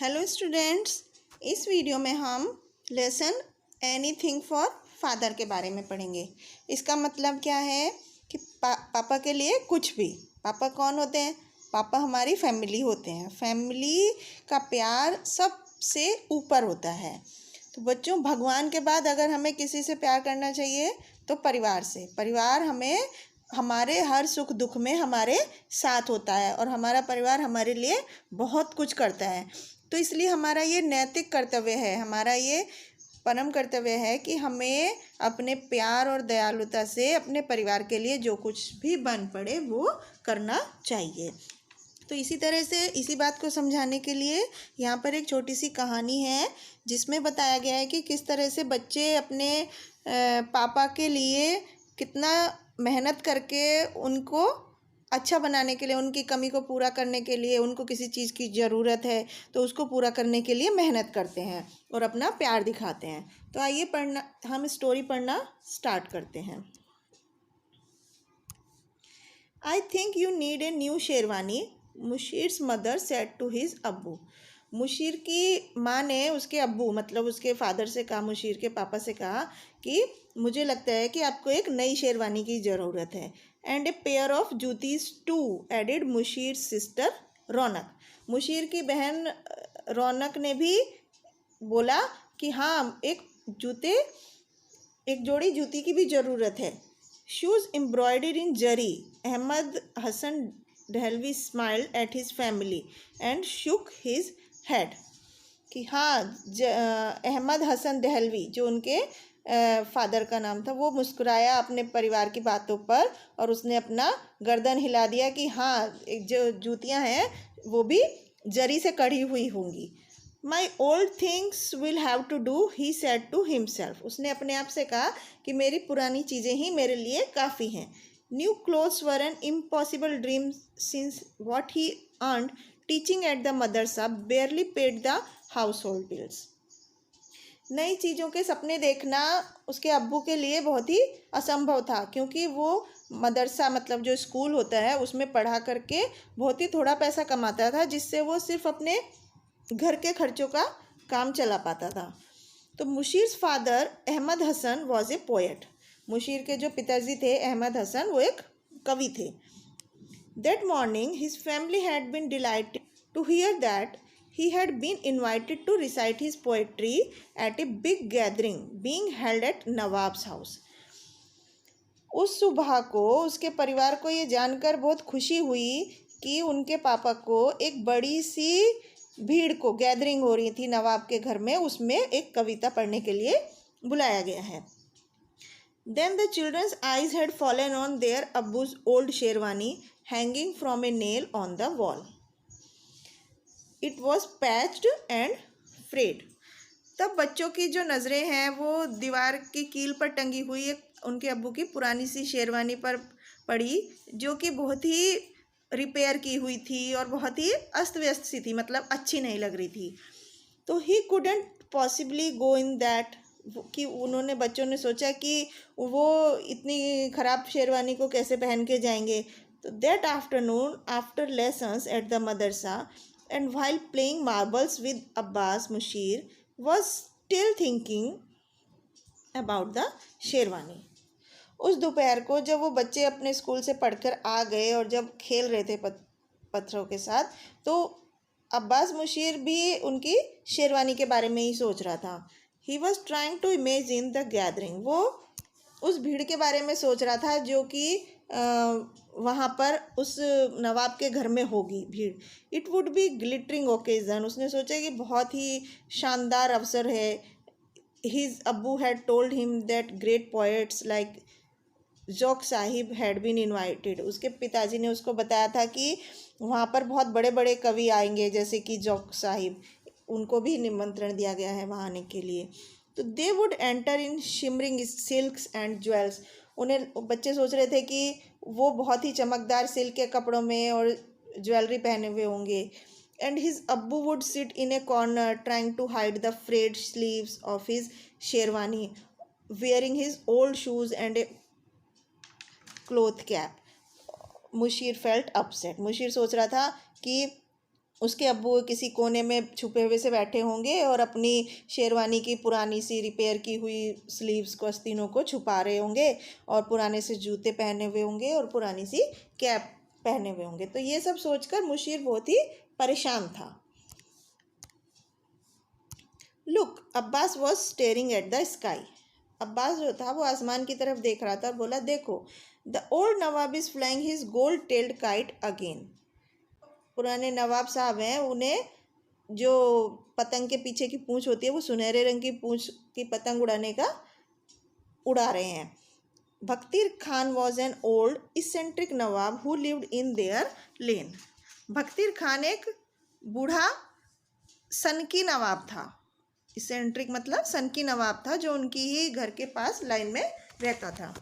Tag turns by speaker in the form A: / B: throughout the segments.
A: Hello students, इस video में हम लेसन एनीथिंग फॉर फादर के बारे में पढ़ेंगे। इसका मतलब क्या है कि पापा के लिए कुछ भी। पापा कौन होते हैं? पापा हमारी फैमिली होते हैं। फैमिली का प्यार सबसे ऊपर होता है। तो बच्चों, भगवान के बाद अगर हमें किसी से प्यार करना चाहिए तो परिवार से। परिवार हमें हमारे हर सुख दुख में हमारे साथ होता है और हमारा परिवार हमारे लिए बहुत कुछ करता है। तो इसलिए हमारा ये नैतिक कर्तव्य है, हमारा ये परम कर्तव्य है कि हमें अपने प्यार और दयालुता से अपने परिवार के लिए जो कुछ भी बन पड़े वो करना चाहिए। तो इसी तरह से इसी बात को समझाने के लिए यहाँ पर एक छोटी सी कहानी है जिसमें बताया गया है कि किस तरह से बच्चे अपने पापा के लिए कितना मेहनत करके उनको अच्छा बनाने के लिए, उनकी कमी को पूरा करने के लिए, उनको किसी चीज़ की ज़रूरत है तो उसको पूरा करने के लिए मेहनत करते हैं और अपना प्यार दिखाते हैं। तो आइए हम स्टोरी पढ़ना स्टार्ट करते हैं। I think you need a new sherwani, Mushir's mother said to his abbu. Mushir की माँ ने उसके अब्बू मतलब उसके फादर से कहा, मुशीर के पापा से कहा कि मुझे लगता है कि आपको एक नई शेरवानी की ज़रूरत है। And a pair of juttis too, added Mushir sister Raunak. Mushir की बहन रौनक ने भी बोला कि हाँ, एक जोड़ी जूती की भी ज़रूरत है। Shoes embroidered in zari. Ahmed Hasan Dehlvi smiled at his family and shook his head. कि हाँ, अहमद हसन दहलवी जो उनके फादर का नाम था, वो मुस्कुराया अपने परिवार की बातों पर और उसने अपना गर्दन हिला दिया कि हाँ, जो जूतियाँ हैं वो भी जरी से कढ़ी हुई होंगी। My old things will have to do, he said to himself. उसने अपने आप से कहा कि मेरी पुरानी चीज़ें ही मेरे लिए काफ़ी हैं। New clothes were an impossible dream since what he earned teaching at the Madrasa बेयरली paid the house hold bills. नई चीज़ों के सपने देखना उसके अब्बू के लिए बहुत ही असंभव था, क्योंकि वो मदरसा मतलब जो स्कूल होता है उसमें पढ़ा करके बहुत ही थोड़ा पैसा कमाता था, जिससे वो सिर्फ अपने घर के खर्चों का काम चला पाता था। तो Mushir's father Ahmed Hasan was a poet. Mushir के जो पिताजी थे अहमद हसन, वो एक कवि थे। That morning his family had been delighted to hear that he had been invited to recite his poetry at a big gathering being held at nawabs house. उस सुबह को उसके परिवार को ये जानकर बहुत खुशी हुई कि उनके पापा को एक बड़ी सी भीड़ को, गैदरिंग हो रही थी नवाब के घर में, उसमें एक कविता पढ़ने के लिए बुलाया गया है। Then the children's eyes had fallen on their अब्बू's old sherwani hanging from a nail on the wall. It was patched and frayed. तब बच्चों की जो नज़रें हैं वो दीवार की कील पर टंगी हुई एक उनके अब्बू की पुरानी सी शेरवानी पर पड़ी, जो कि बहुत ही रिपेयर की हुई थी और बहुत ही अस्त व्यस्त सी थी, मतलब अच्छी नहीं लग रही थी। तो he couldn't possibly go in that, कि उन्होंने बच्चों ने सोचा कि वो इतनी ख़राब शेरवानी को कैसे पहन के जाएंगे। तो that afternoon after lessons at the Madrasa and while playing marbles with Abbas, Mushir was still thinking about the sherwani. उस दोपहर को जब वो बच्चे अपने स्कूल से पढ़कर आ गए और जब खेल रहे थे पत्थरों के साथ, तो अब्बास मुशीर भी उनकी शेरवानी के बारे में ही सोच रहा था। He was trying to imagine the gathering. वो उस भीड़ के बारे में सोच रहा था जो कि वहाँ पर उस नवाब के घर में होगी भीड़। It would be glittering occasion. उसने सोचा कि बहुत ही शानदार अवसर है। His abbu had told him that great poets like Zauq sahib had been invited. उसके पिताजी ने उसको बताया था कि वहाँ पर बहुत बड़े बड़े कवि आएंगे, जैसे कि ज़ौक़ साहिब, उनको भी निमंत्रण दिया गया है वहाँ आने के लिए। तो they would enter in shimmering silks and jewels. उन्हें बच्चे सोच रहे थे कि वो बहुत ही चमकदार सिल्क के कपड़ों में और ज्वेलरी पहने हुए होंगे। एंड हिज अब्बू would sit in a corner trying to hide the frayed sleeves of his sherwani, wearing his old shoes and a cloth cap. Mushir felt upset. Mushir सोच रहा था कि उसके अब्बू किसी कोने में छुपे हुए से बैठे होंगे और अपनी शेरवानी की पुरानी सी रिपेयर की हुई स्लीव्स को, आस्तीनों को छुपा रहे होंगे और पुराने से जूते पहने हुए होंगे और पुरानी सी कैप पहने हुए होंगे। तो ये सब सोचकर मुशीर बहुत ही परेशान था। Look, Abbas was staring at the sky. Abbas जो था वो आसमान की तरफ देख रहा था और बोला, देखो, the old Nawab is flying his gold tailed kite again. पुराने नवाब साहब हैं, उन्हें जो पतंग के पीछे की पूंछ होती है वो सुनहरे रंग की पूंछ की पतंग उड़ा रहे हैं। Bakhtiyar Khan was an old eccentric nawab who lived in their lane. Bakhtiyar Khan एक बूढ़ा सनकी नवाब था। इसेंट्रिक मतलब सनकी नवाब था, जो उनकी ही घर के पास लाइन में रहता था।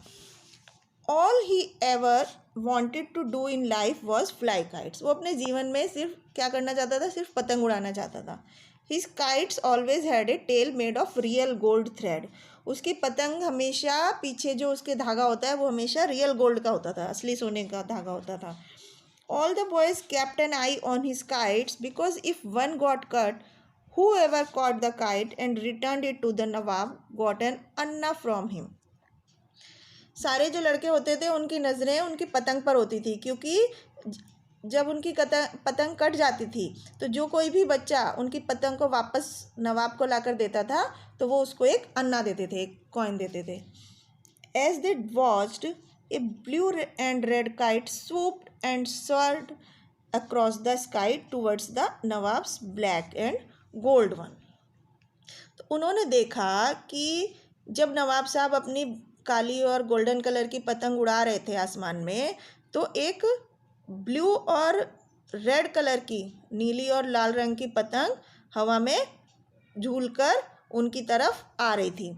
A: All he ever wanted to do in life was fly kites. वो अपने जीवन में सिर्फ क्या करना चाहता था? सिर्फ पतंग उड़ाना चाहता था। His kites always had a tail made of real gold thread. उसकी पतंग हमेशा पीछे जो उसके धागा होता है वो हमेशा रियल गोल्ड का होता था, असली सोने का धागा होता था। All the boys kept an eye on his kites because if one got cut, whoever caught the kite and returned it to the Nawab got an anna from him। सारे जो लड़के होते थे उनकी नज़रें उनकी पतंग पर होती थी, क्योंकि जब उनकी पतंग कट जाती थी तो जो कोई भी बच्चा उनकी पतंग को वापस नवाब को लाकर देता था तो वो उसको एक अन्ना देते थे, एक कॉइन देते थे। As they watched, a blue and red kite swooped and soared across the sky towards the Nawab's black and gold one. तो उन्होंने देखा कि जब नवाब साहब अपनी काली और गोल्डन कलर की पतंग उड़ा रहे थे आसमान में, तो एक ब्लू और रेड कलर की, नीली और लाल रंग की पतंग हवा में झूलकर उनकी तरफ आ रही थी।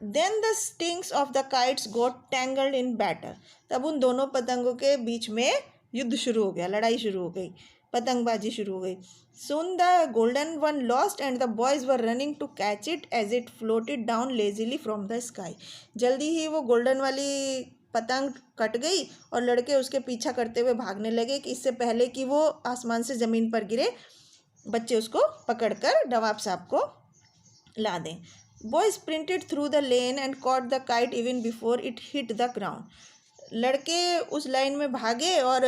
A: Then the strings of the kites got tangled in battle. तब उन दोनों पतंगों के बीच में युद्ध शुरू हो गया, लड़ाई शुरू हो गई, पतंगबाजी शुरू हो गई। Soon the golden one lost and the boys were running to catch it as it floated down lazily from the sky। जल्दी ही वो गोल्डन वाली पतंग कट गई और लड़के उसके पीछा करते हुए भागने लगे कि इससे पहले कि वो आसमान से ज़मीन पर गिरे, बच्चे उसको पकड़कर नवाब साहब को ला दें। Boy sprinted through the lane and caught the kite even before it hit the ground. लड़के उस लाइन में भागे और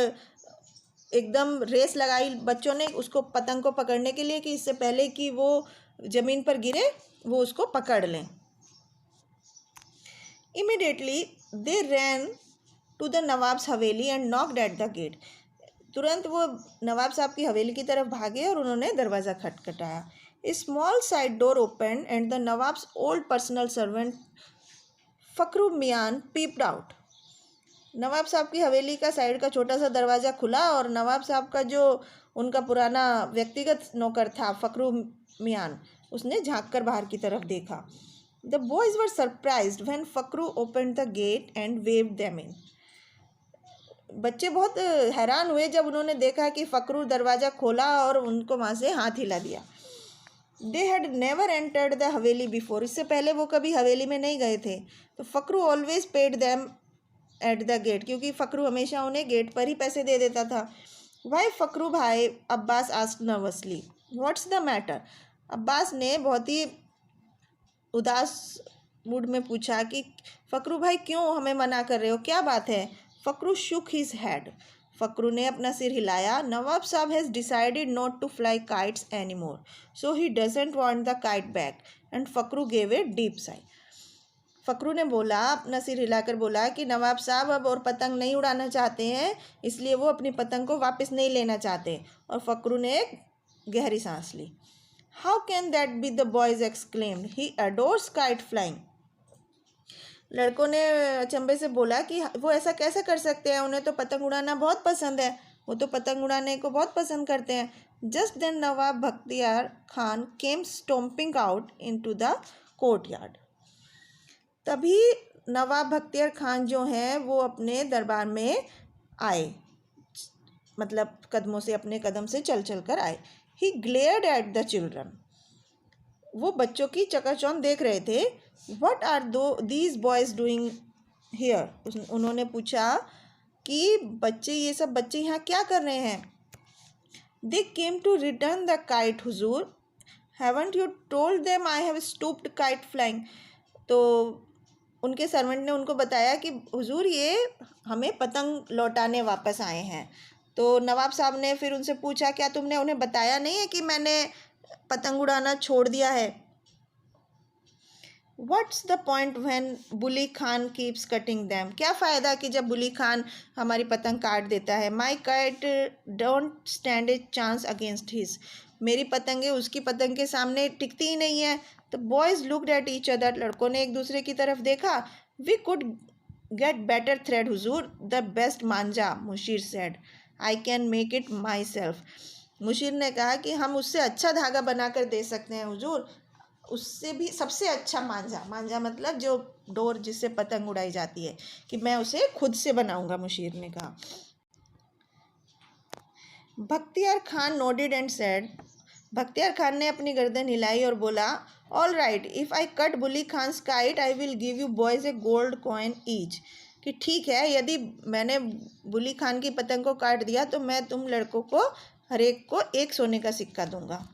A: एकदम रेस लगाई बच्चों ने उसको, पतंग को पकड़ने के लिए, कि इससे पहले कि वो ज़मीन पर गिरे वो उसको पकड़ लें। Immediately they ran to the nawab's haveli and knocked at the gate. तुरंत वो नवाब साहब की हवेली की तरफ भागे और उन्होंने दरवाज़ा खटखटाया। A small side door open and the nawab's old personal servant Fakhru Miyan peeped out. नवाब साहब की हवेली का साइड का छोटा सा दरवाज़ा खुला और नवाब साहब का जो उनका पुराना व्यक्तिगत नौकर था फखरू मियान, उसने झांक कर बाहर की तरफ देखा। The boys were surprised when Fakhru open the gate and waved them in. बच्चे बहुत हैरान हुए जब उन्होंने देखा कि फखरू दरवाज़ा खोला और उनको वहाँ से हाथ हिला दिया। They had never entered the Haveli before. इससे पहले वो कभी हवेली में नहीं गए थे। तो Fakhru always paid them at the gate, क्योंकि फखरू हमेशा उन्हें गेट पर ही पैसे दे देता था। वाई फखरू भाई, Abbas asked nervously, what's the matter. Abbas ने बहुत ही उदास मूड में पूछा कि फखरू भाई क्यों हमें मना कर रहे हो, क्या बात है। फखरू शुक हिज हेड। फखरू ने अपना सिर हिलाया। Nawab Sahab has decided not to fly kites any more, so he doesn't want the kite back. And Fakhru gave a deep sigh. Fakhru ने बोला, अपना सिर हिलाकर बोला कि नवाब साहब अब और पतंग नहीं उड़ाना चाहते हैं, इसलिए वो अपनी पतंग को वापस नहीं लेना चाहते। और फखरू ने एक गहरी सांस ली। How can that be, the boys exclaimed, he adores kite flying. लड़कों ने अचंभे से बोला कि वो ऐसा कैसे कर सकते हैं, उन्हें तो पतंग उड़ाना बहुत पसंद है, वो तो पतंग उड़ाने को बहुत पसंद करते हैं। Just then Nawab Bakhtiyar Khan came stomping out into the courtyard. तभी नवाब बख्तियार खान जो हैं वो अपने दरबार में आए, मतलब कदमों से, अपने कदम से चल चल कर आए। He glared at the children. वो बच्चों की चकाचौंध देख रहे थे। What are these boys doing here. उन्होंने पूछा कि ये सब बच्चे यहाँ क्या कर रहे हैं। They came to return the kite, Hazur. Haven't you told them I have stopped kite flying? तो उनके सर्वेंट ने उनको बताया कि हुजूर ये हमें पतंग लौटाने वापस आए हैं. तो नवाब साहब ने फिर उनसे पूछा, क्या तुमने उन्हें बताया नहीं है कि मैंने पतंग उड़ाना छोड़ दिया है? What's the point when bully Khan keeps cutting them? क्या फ़ायदा कि जब बुली खान हमारी पतंग काट देता है. My kite don't stand a chance against his. मेरी पतंगें उसकी पतंग के सामने टिकती ही नहीं है. The boys looked at each other. लड़कों ने एक दूसरे की तरफ देखा. We could get better thread huzoor, the best manjha, Mushir said. I can make it myself. Mushir ने कहा कि हम उससे अच्छा धागा बनाकर दे सकते हैं हुजूर, उससे भी सबसे अच्छा मांझा. मांझा मतलब जो डोर जिससे पतंग उड़ाई जाती है, कि मैं उसे खुद से बनाऊंगा, मुशीर ने कहा. Bakhtiyar Khan nodded and said. Bakhtiyar Khan ने अपनी गर्दन हिलाई और बोला, all right, if I cut bully Khan kite I will give you boys A gold coin each. कि ठीक है, यदि मैंने बुली खान की पतंग को काट दिया तो मैं तुम लड़कों को हर एक को एक सोने का सिक्का दूंगा.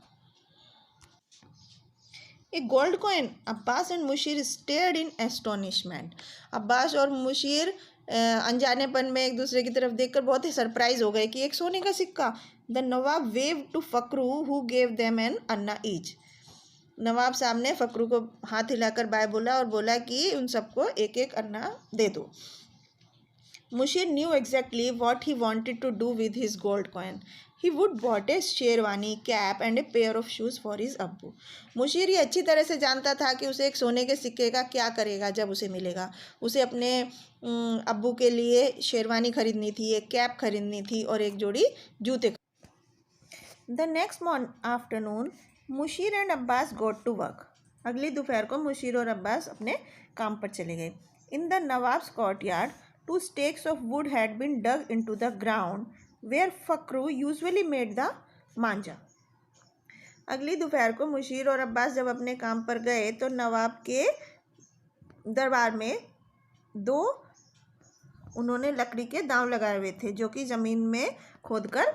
A: A gold coin. Abbas and Mushir stared in astonishment. Abbas और मुशीर अनजानेपन में एक दूसरे की तरफ देखकर बहुत ही सरप्राइज हो गए कि एक सोने का सिक्का. The nawab wave to Fakhru who gave them an anna each. नवाब साहब ने फकरू को हाथ हिलाकर बाय बोला और बोला कि उन सबको एक एक अन्ना दे दो. Mushir knew exactly what he wanted to do with his gold coin. He would bought a sherwani, cap and a pair of shoes for his abbu. Musheer ये अच्छी तरह से जानता था कि उसे एक सोने के सिक्के का क्या करेगा जब उसे मिलेगा. उसे अपने अब्बू के लिए शेरवानी खरीदनी थी, एक कैप खरीदनी थी और एक जोड़ी जूते. The next afternoon Mushir and Abbas got to work. अगली दोपहर को मुशीर और अब्बास अपने काम पर चले गए. In the nawabs courtyard, 2 stakes of wood had been dug into the ground where Fakru usually made the मांझा. अगली दोपहर को मुशीर और अब्बास जब अपने काम पर गए तो नवाब के दरबार में 2 उन्होंने लकड़ी के दांव लगाए हुए थे जो कि ज़मीन में खोदकर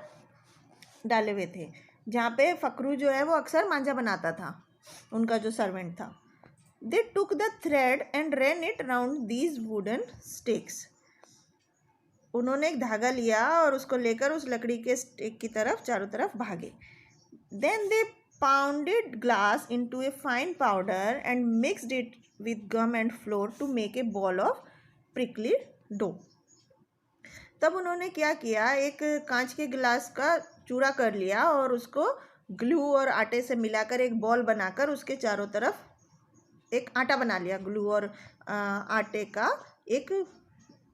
A: डाले हुए थे, जहाँ पे फकरू जो है वो अक्सर मांझा बनाता था, उनका जो सर्वेंट था. They took the thread and ran it round these wooden sticks. उन्होंने एक धागा लिया और उसको लेकर उस लकड़ी के स्टिक की तरफ चारों तरफ भागे. Then they pounded glass into a fine powder and mixed it with gum and flour to make a ball of prickly dough. तब उन्होंने क्या किया, एक कांच के गिलास का चूरा कर लिया और उसको ग्लू और आटे से मिलाकर एक बॉल बनाकर उसके चारों तरफ एक आटा बना लिया. ग्लू और आटे का एक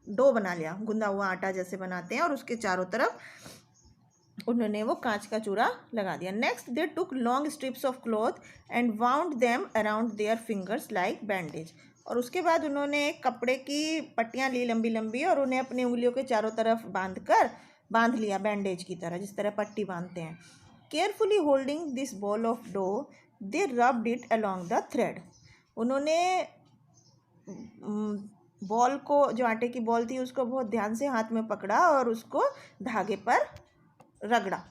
A: डो बना लिया, गूंदा हुआ आटा जैसे बनाते हैं, और उसके चारों तरफ उन्होंने वो कांच का चूरा लगा दिया. Next they took long strips of cloth and wound them around their fingers like bandage. और उसके बाद उन्होंने कपड़े की पट्टियाँ ली लंबी लंबी और उन्हें अपनी उंगलियों के चारों तरफ बांध लिया बैंडेज की तरह, जिस तरह पट्टी बांधते हैं. Carefully holding this ball of dough they rubbed it along the thread. उन्होंने बॉल को, जो आटे की बॉल थी, उसको बहुत ध्यान से हाथ में पकड़ा और उसको धागे पर रगड़ा.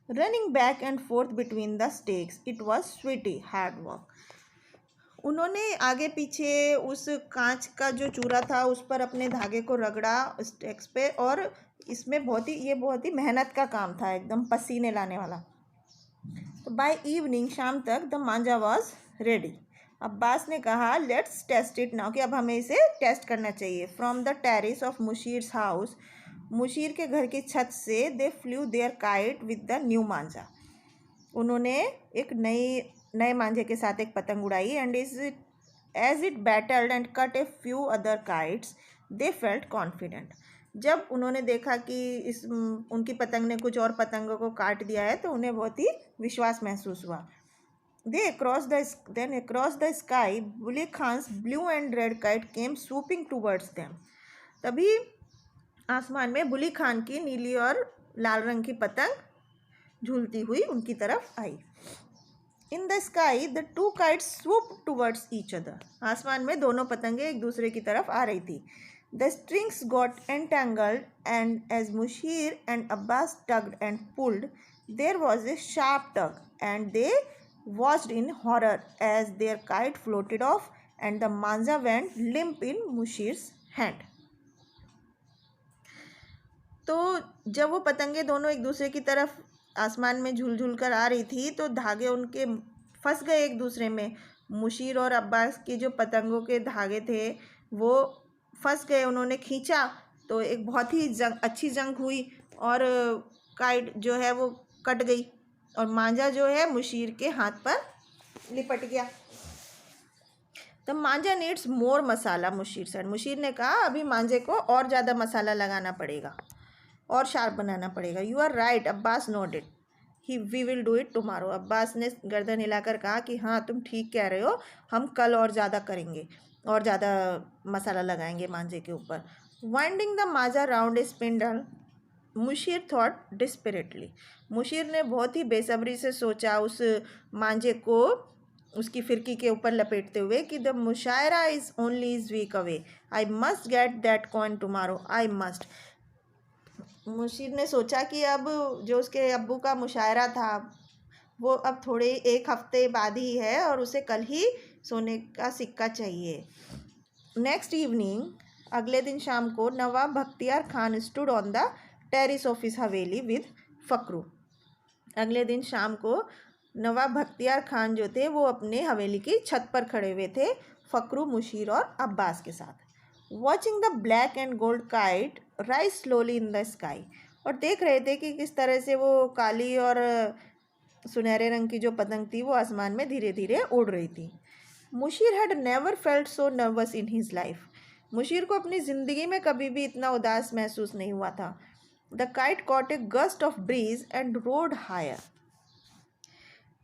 A: Running back and forth between the stakes, it was sweaty hard work. उन्होंने आगे पीछे उस कांच का जो चूरा था उस पर अपने धागे को रगड़ा स्टेक्स पे, और इसमें बहुत ही मेहनत का काम था, एकदम पसीने लाने वाला. तो बाय इवनिंग, शाम तक, the Manjha was ready. Abbas ने कहा, लेट्स टेस्ट इट नाउ, कि अब हमें इसे टेस्ट करना चाहिए. From the terrace of Mushir's house, Mushir के घर की छत से, they flew their kite with the new manjha. उन्होंने एक नए मांझे के साथ एक पतंग उड़ाई. And as it battled and cut a few other kites they felt confident. जब उन्होंने देखा कि उनकी पतंग ने कुछ और पतंगों को काट दिया है तो उन्हें बहुत ही विश्वास महसूस हुआ. Then across the sky, bully Khans blue and red kite came swooping towards them. तभी आसमान में बुली खान की नीली और लाल रंग की पतंग झूलती हुई उनकी तरफ आई. In the sky, the 2 kites swooped towards each other. आसमान में दोनों पतंगें एक दूसरे की तरफ आ रही थी. The strings got entangled, and as Mushir and Abbas tugged and pulled, there was a sharp tug, and they watched in horror as their kite floated off and the manza went limp in Mushir's hand. तो जब वो पतंगे दोनों एक दूसरे की तरफ आसमान में झूल झूल कर आ रही थी तो धागे उनके फंस गए एक दूसरे में। मुशीर और अब्बास की जो पतंगों के धागे थे वो फंस गए, उन्होंने खींचा तो एक बहुत ही अच्छी जंग हुई और काइट जो है वो कट गई और मांझा जो है मुशीर के हाथ पर लिपट गया। The manjha needs more masala, Mushir said. Mushir ने कहा अभी मांझे को और ज़्यादा मसाला लगाना पड़ेगा और शार्प बनाना पड़ेगा। You are right, Abbas nodded. We will do it tomorrow. Abbas ने गर्दन हिलाकर कहा कि हाँ तुम ठीक कह रहे हो, हम कल और ज़्यादा करेंगे और ज़्यादा मसाला लगाएंगे मांझे के ऊपर। Winding the manjha round a spindle, Mushir thought desperately. Mushir ने बहुत ही बेसब्री से सोचा उस मांझे को उसकी फिरकी के ऊपर लपेटते हुए कि the mushaira is only is week away, I must get that coin tomorrow, I must. Mushir ने सोचा कि अब जो उसके अब्बू का मुशायरा था वो अब थोड़े एक हफ्ते बाद ही है और उसे कल ही सोने का सिक्का चाहिए। नेक्स्ट इवनिंग, अगले दिन शाम को, Nawab Bakhtiyar Khan stood on the terrace of his haveli with Fakhru. अगले दिन शाम को नवाब बख्तियार खान जो थे वो अपने हवेली की छत पर खड़े हुए थे फ़क्रू, मुशीर और अब्बास के साथ। Watching the black and gold kite rise slowly in the sky, और देख रहे थे कि किस तरह से वो काली और सुनहरे रंग की जो पतंग थी वो आसमान में धीरे धीरे उड़ रही थी। Mushir had never felt so nervous in his life. Mushir को अपनी ज़िंदगी में कभी भी इतना उदास महसूस नहीं हुआ था। The kite caught a gust of breeze and rode higher.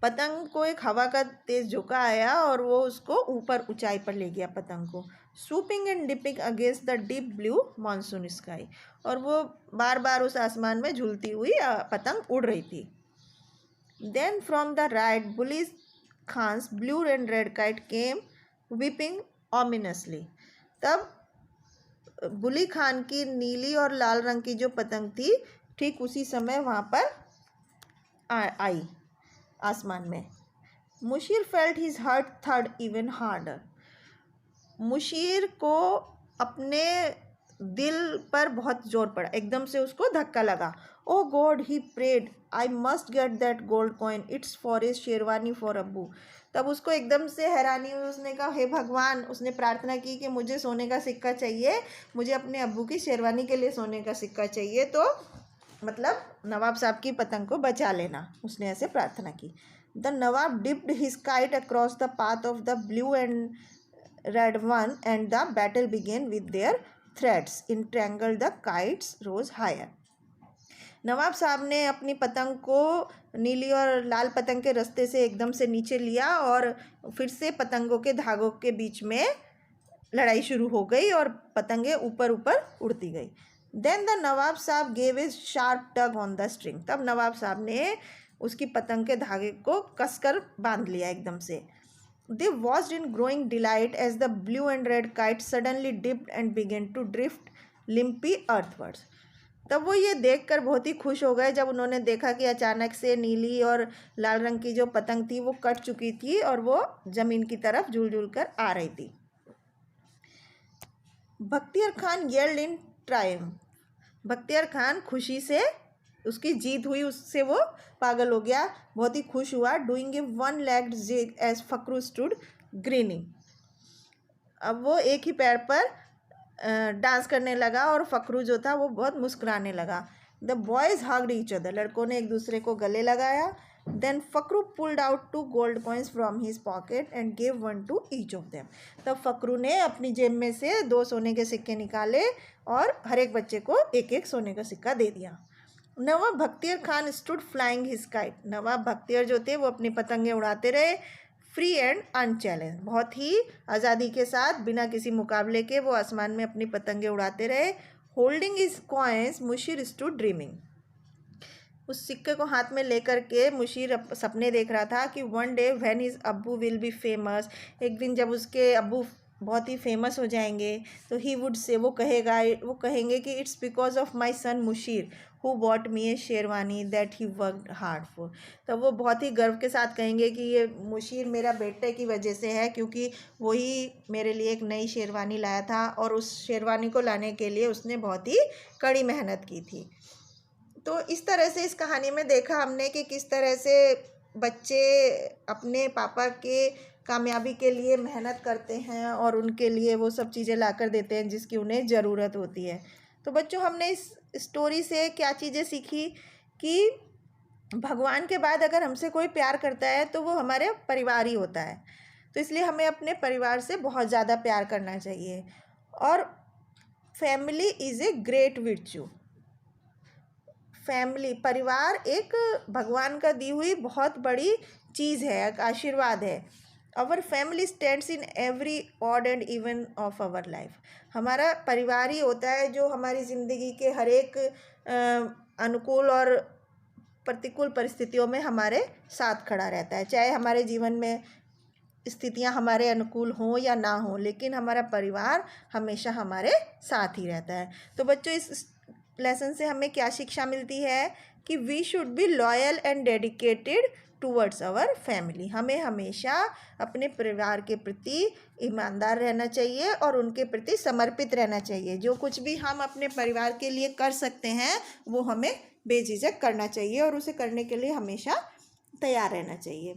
A: पतंग को एक हवा का तेज झोंका आया और वो उसको ऊपर ऊंचाई पर ले गया पतंग को। Swooping and dipping against the deep blue monsoon sky, और वो बार बार उस आसमान में झूलती हुई पतंग उड़ रही थी। Then from the right Bully's Khan's blue and red kite came whipping ominously. तब बुली खान की नीली और लाल रंग की जो पतंग थी ठीक उसी समय वहाँ पर आई आसमान में। मुशीर फेल्ट हिज हार्ट थर्ड इवन हार्डर। मुशीर को अपने दिल पर बहुत जोर पड़ा, एकदम से उसको धक्का लगा। Oh God, he prayed, I must get that gold coin, it's for a sherwani for abbu. तब उसको एकदम से हैरानी हुई, उसने कहा हे भगवान, उसने प्रार्थना की कि मुझे सोने का सिक्का चाहिए, मुझे अपने अब्बू की शेरवानी के लिए सोने का सिक्का चाहिए, तो मतलब नवाब साहब की पतंग को बचा लेना, उसने ऐसे प्रार्थना की। The nawab dipped his kite across the path of the blue and red one and the battle began with their threads entangled the kites rose higher. नवाब साहब ने अपनी पतंग को नीली और लाल पतंग के रास्ते से एकदम से नीचे लिया और फिर से पतंगों के धागों के बीच में लड़ाई शुरू हो गई और पतंगें ऊपर ऊपर उड़ती गई। देन द नवाब साहब gave a sharp tug on the string. तब नवाब साहब ने उसकी पतंग के धागे को कसकर बांध लिया एकदम से। They watched in growing delight as the blue and red kite suddenly dipped and began to drift limply earthwards. तब वो ये देखकर बहुत ही खुश हो गए जब उन्होंने देखा कि अचानक से नीली और लाल रंग की जो पतंग थी वो कट चुकी थी और वो ज़मीन की तरफ झूल झूल कर आ रही थी। बख्तियार खान येल्ड इन ट्रायम्फ। बख्तियार खान खुशी से, उसकी जीत हुई उससे वो पागल हो गया, बहुत ही खुश हुआ। Doing a one legged jig as Fakhru stood grinning. अब वो एक ही पैर पर डांस करने लगा और फ़क्रू जो था वो बहुत मुस्कुराने लगा। The boys hugged each other. लड़कों ने एक दूसरे को गले लगाया। Then Fakhru pulled out 2 gold coins from his pocket and gave 1 to each of them. तब फ़क्रू ने अपनी जेब में से 2 सोने के सिक्के निकाले और हर एक बच्चे को एक एक सोने का सिक्का दे दिया। Nawab Bakhtiyar Khan stood flying his kite. नवाब बख्तियार जो थे वो अपनी पतंगें उड़ाते रहे, फ्री एंड अनचैलेंज, बहुत ही आज़ादी के साथ बिना किसी मुकाबले के वो आसमान में अपनी पतंगें उड़ाते रहे। Holding his coins Mushir stood dreaming. उस सिक्के को हाथ में लेकर के मुशीर सपने देख रहा था कि वन डे व्हेन हिज अब्बू विल बी फेमस, एक दिन जब उसके अब्बू बहुत ही फेमस हो जाएंगे, तो ही वुड से वो कहेंगे कि it's because of my son Mushir who bought me a sherwani that he worked hard for. तो वो बहुत ही गर्व के साथ कहेंगे कि ये मुशीर मेरा बेटे की वजह से है, क्योंकि वही मेरे लिए एक नई शेरवानी लाया था और उस शेरवानी को लाने के लिए उसने बहुत ही कड़ी मेहनत की थी। तो इस तरह से इस कहानी में देखा हमने कि किस तरह से बच्चे अपने पापा के कामयाबी के लिए मेहनत करते हैं और उनके लिए वो सब चीज़ें ला कर देते हैं जिसकी उन्हें ज़रूरत होती है। तो बच्चों, हमने इस स्टोरी से क्या चीज़ें सीखी कि भगवान के बाद अगर हमसे कोई प्यार करता है तो वो हमारे परिवार ही होता है। तो इसलिए हमें अपने परिवार से बहुत ज़्यादा प्यार करना चाहिए। और family is a great virtue. Family, परिवार एक भगवान का दी हुई बहुत बड़ी चीज़ है, एक आशीर्वाद है। Our family stands in every odd and even of our life. हमारा परिवार ही होता है जो हमारी ज़िंदगी के हर एक अनुकूल और प्रतिकूल परिस्थितियों में हमारे साथ खड़ा रहता है। चाहे हमारे जीवन में स्थितियां हमारे अनुकूल हों या ना हों, लेकिन हमारा परिवार हमेशा हमारे साथ ही रहता है। तो बच्चों, इस लेसन से हमें क्या शिक्षा मिलती है कि we should be loyal and dedicated towards our family. हमें हमेशा अपने परिवार के प्रति ईमानदार रहना चाहिए और उनके प्रति समर्पित रहना चाहिए। जो कुछ भी हम अपने परिवार के लिए कर सकते हैं वो हमें बेझिझक करना चाहिए और उसे करने के लिए हमेशा तैयार रहना चाहिए।